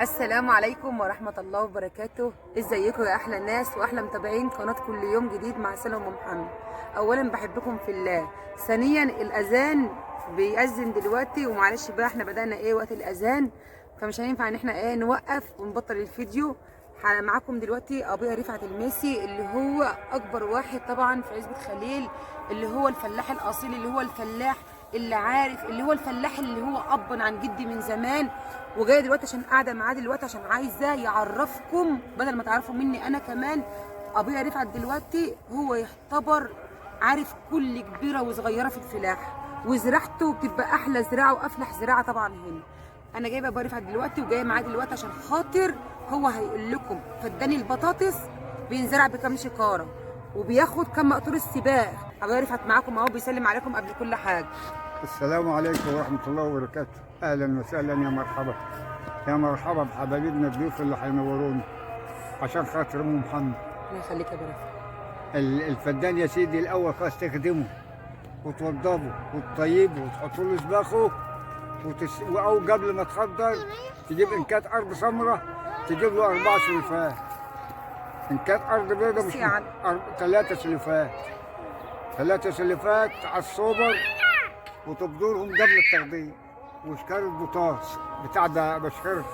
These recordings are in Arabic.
السلام عليكم ورحمة الله وبركاته. ازيكم يا احلى الناس واحلى متابعين قناة كل يوم جديد مع سلمى محمد. اولا بحبكم في الله، ثانيا الاذان بيأذن دلوقتي ومعلش بقى احنا بدأنا وقت الاذان، فمش هينفع ان احنا نوقف ونبطل الفيديو. معاكم دلوقتي ابويا رفعت الميسي اللي هو اكبر واحد طبعا في عزبة خليل، اللي هو الفلاح الاصيل، اللي هو الفلاح اللي عارف، اللي هو الفلاح اللي هو اب عن جدي من زمان، وجايه دلوقتي عشان قاعده معاه دلوقتي عشان عايزه يعرفكم بدل ما تعرفوا مني انا كمان. ابويا رفعت دلوقتي هو يعتبر عارف كل كبيره وصغيره في الفلاح، وزراعته بتبقى احلى زراعه وافلح زراعه طبعا هنا. انا جايبه ابويا رفعت دلوقتي وجايه معاه دلوقتي عشان خاطر هو هيقول لكم فداني البطاطس بينزرع بكام شكاره وبياخد كام مقطور السباق. ابويا رفعت معاكم اهو بيسلم عليكم قبل كل حاجه. السلام عليكم ورحمة الله وبركاته. أهلا وسهلا، يا مرحبا يا مرحبا بحبايبنا الضيوف اللي هينوروني عشان خاطر أم محمد. الله يخليك يا ابو رفعت. الفدان يا سيدي الأول خلاص تخدمه وتوضبه وتطيبه وتحط له سباخه أو قبل ما تخضر تجيب إن كانت أرض سمراء تجيب له 4 سلفات، إن كانت أرض بيضاء مش يعني 3 سلفات، 3 سلفات على الصوبر وتبدرهم قبل التخضير، وشكارة بوتاص بتاع ده بشكارة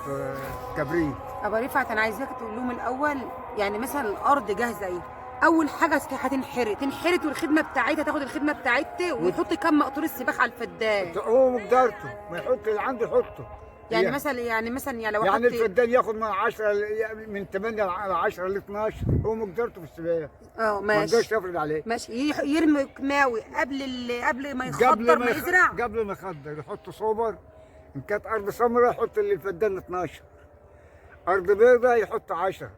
كبريت. ابو رفعت انا عايزاك تقول لهم الاول، يعني مثلا الارض جاهزه اول حاجه تنحرت والخدمه بتاعتها تاخد الخدمه بتاعتها ويحط كم مقطور السباخ على الفدان. هو مقدرته ما يحط اللي عنده يحطه. يعني مثلا لو يعني الفدان ياخد من 10 من 8 ل 10 ل 12، هو مقدرته في السباق. ماشي، ما يقدرش يفرض عليه. ماشي، يرمي كيماوي قبل ما يخضر ما يزرع. قبل ما يخضر يحط صوبر، ان كانت ارض سمراء يحط للفدان 12، ارض بيضاء يحط 10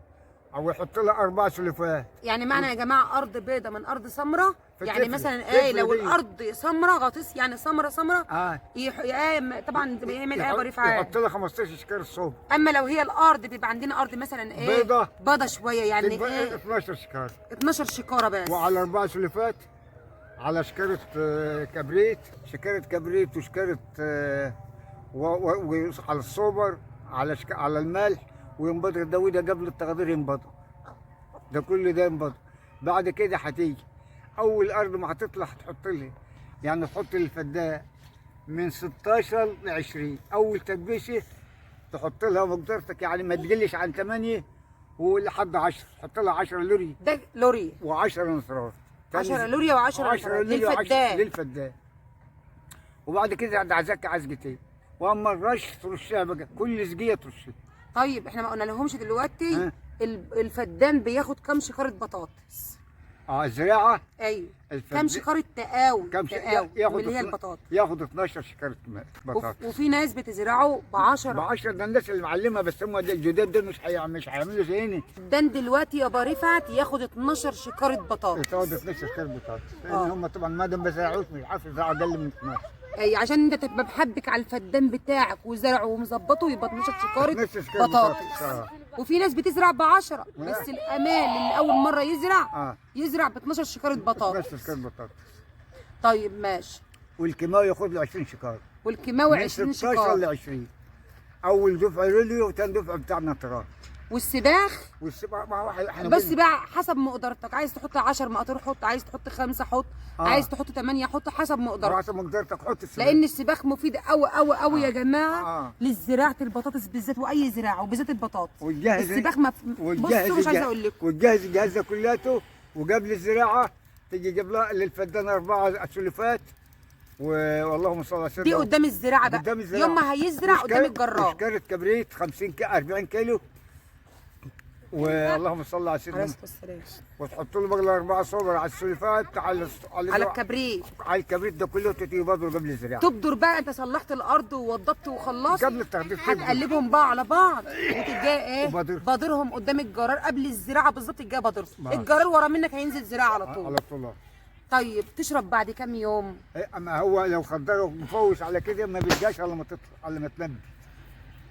او يحط لها 4 سلفات. يعني معنى يا جماعه ارض بيضاء من ارض سمراء، يعني مثلا لو الارض سمراء غطيس يعني سمراء طبعا بيعمل ابو رفعت يحط لها 15 شكاره صوب. اما لو هي الارض بيبقى عندنا ارض مثلا بيضاء شويه يعني 12 شكاره، 12 شكاره بس، وعلى 4 سلفات على شكاره كبريت، شكاره كبريت وشكاره وعلى الصوبر على الملح، وينبضر ده وده قبل التخضير ينبضر، ده كل ده ينبضر. بعد كده هتيجي اول ارض ما هتطلع هتحط لها، يعني تحط للفدان من 16 ل 20 اول تكبيسه تحط لها مقدرتك، يعني ما تقلش عن 8 ولحد 10، تحط لها 10 لوري، ده لوري و10 نصرات، 10 لوري و10 للفدان. وبعد كده عايزك عزقتين، واما الرش ترشها بقى كل سقيه ترشها. طيب احنا ما قلنا لهمش دلوقتي الفدان بياخد كام شكاره بطاطس؟ الزراعه ايوه كام شكاره تقاوي ياخد اللي هي البطاطس، ياخد 12 شكاره بطاطس. وفي ناس بتزرعه ب10 ده الناس اللي معلمه، بس هم الجداد دول مش هيعملوا زينا. الفدان دلوقتي يا ابو رفعت ياخد 12 شكاره بطاطس، ياخد 12 شكاره بطاطس، لان هم طبعا ما دام ما زرعوش مش عارف يزرعوا اقل من 12. عشان انت تبقى محبك على الفدان بتاعك وزرعه ومظبطه يبقى 12 شكاره بطاطس. وفي ناس بتزرع ب10، بس الامان اللي اول مره يزرع ب 12 شكاره بطاطس. 12 شكاره بطاطس. طيب ماشي. والكيماوي ياخد له 20 شكاره. والكيماوي 20 شكاره. من 16 ل 20. اول دفعه ريليو وثاني دفعه بتاع نطرات. والسباخ ما هو احنا بس بقى حسب مقدرتك، عايز تحط 10 مقاطير حط، عايز تحط 5 حط، عايز تحط 8 حط، حسب مقدرتك. حسب مقدرتك حط السباخ، لان السباخ مفيد قوي قوي قوي يا جماعه للزراعه البطاطس بالذات، واي زراعه وبالذات البطاطس. السباخ بصوا مش عايزه اقول لكم، وتجهز الجهاز ده كلياته، وقبل الزراعه تيجي جاب لها للفدان 4 سلفات، واللهم صل على سيدنا. دي قدام الزراعه بقى، يوم ما هيزرع قدام الجرار. شكاره كبريت 40 كيلو، واللهم صل على سيدنا. وتحط له بقى 4 صوبر على السلفات على الكبريت، على الكبريت ده كله تبدر قبل الزراعه. تبدر بقى، انت صلحت الارض ووضبت وخلصت قبل التخدير، هتقلبهم بقى على بعض وتجي بادرهم قدام الجرار قبل الزراعه بالظبط، تجي بادرهم الجرار ورا منك هينزل زراعه على طول. طيب تشرب بعد كام يوم؟ اما هو لو خدره مفوش على كده ما بيجاش الا ما تطلع، الا ما تنبت.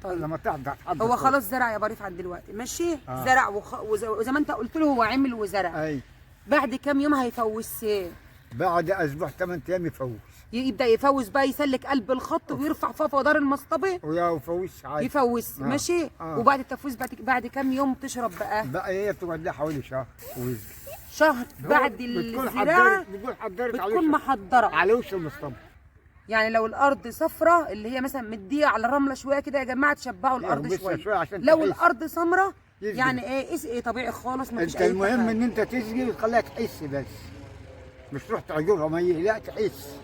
طيب لما تحضر هو خلاص زرع يا ابو رفعت دلوقتي ماشي. زرع وزي ما انت قلت له هو عمل وزرع. اي بعد كام يوم هيفوسيه؟ بعد اسبوع 8 ايام يفوز. يبدا يفوز بقى، يسلك قلب الخط ويرفع فوق دار المصطبه ويا يفوز عادي. يفوز. ماشي. آه. وبعد التفويز بعد كام يوم تشرب بقى؟ بقى هي بتقعد لها حوالي شهر ويزي. شهر بعد بتكون الزراعه حضرت على بتكون محضره. على وش المصطبه. يعني لو الارض صفراء اللي هي مثلا مديه على الرمله شويه كده يا جماعه، تشبعوا الارض يغمسها شويه. عشان لو تحس. الارض سمراء يسقي. يعني ايه، اسقي طبيعي خالص، ما فيش انت اي المهم حاجة. ان انت تسقي وتخليها تحس بس، مش تروح تعجرها ميه، لا تحس.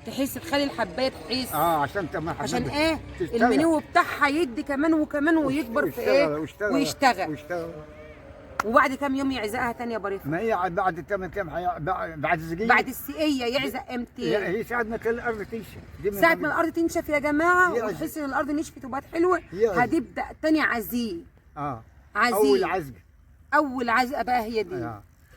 تحس، تخلي الحبايه تحس. عشان تما عشان ايه؟ المنيو بتاعها يدي كمان وكمان ويكبر في ايه؟ ويشتغل. وبعد كام يوم يعزقها تاني يا بريفه؟ ما هي بعد 8 ايام بعد السقيه. بعد السقيه يعزق امتى؟ هي ساعة ما كان الارض تنشف. ساعة ما الارض تنشف يا جماعه يعزق. وتحس ان الارض نشفت وبقت حلوه، يعزق. هتبدا تاني عزيق. عزيق. اول عزقه. اول عزقه بقى هي دي.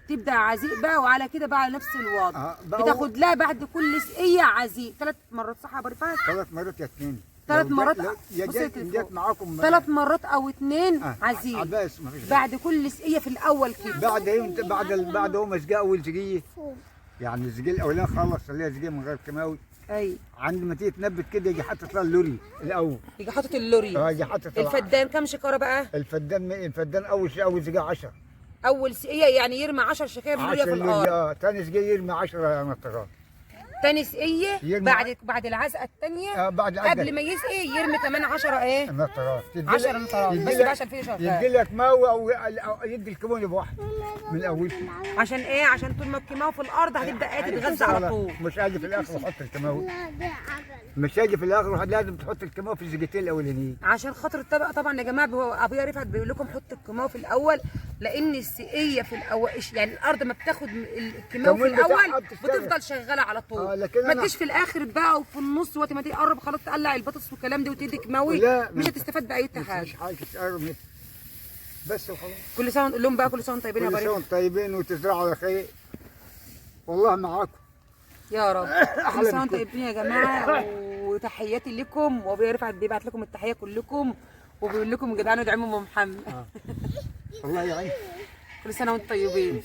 تبدا عزيق بقى، وعلى كده بقى على نفس الوضع. بتاخد لها بعد كل سقيه عزيق 3 مرات، صح يا بريفه؟ 3 مرات يا 2. 3 مرات. يا جت معاكم 3 مرات او 2 عزيق. بس ما فيش بعد كل سقيه في الاول كده. بعد هو مسقاه اول سقيه، يعني السقيه الاولاني خلص اللي هي سقيه من غير كيماوي. ايوه. عند ما تيجي تنبت كده يجي حاطط لها اللوري الاول. يجي حاطط اللوري. يجي حاطط الفدان كام شكاره بقى؟ الفدان اول سقيه 10. اول سقيه يعني يرمي 10 شكاير لوريا في الارض. ثاني سقيه يرمي 10 نطرات. تاني سقيه بعد العزقه الثانيه بعد قبل ما يسقي يرمي كمان 10 ايه؟ نطرات. 10 نطرات بس بقى عشان في شغال. يدي لك ماوي او يدي الكيماوي بواحد من الاول. عشان ايه؟ عشان طول ما الكيماوي في الارض هتبدا ايه تتغذى على طول. مش هاجي في الاخر واحط الكيماوي. مش هاجي في الاخر لازم تحط الكيماوي في الزقتين الاولانيين. عشان خاطر الطبقه طبعا يا جماعه، ابويا رفعت بيقول لكم حطوا الكيماوي في الاول، لان السقيه في الاول يعني الارض ما بتاخد الكيماوي في الاول بتفضل شغاله على طول. ما تجيش في الاخر بقى وفي النص وقت ما تقرب خلاص تقلع البطاطس والكلام ده وتدي كيماوي، مش هتستفاد باي حاجه. مش حاجه تقرب بس وخلاص. كل سنه نقول لهم بقى كل سنه وانتم طيبين يا بريء. كل سنه وانتم طيبين وتزرعوا على خير. والله معاكم يا رب. كل سنه وانتم طيبين يا جماعه، وتحياتي لكم، وابويا رفعت بيبعت لكم التحيه كلكم، وبيقول لكم يا جدعان ادعموا ام محمد. الله يعينك. كل سنه وانتم طيبين.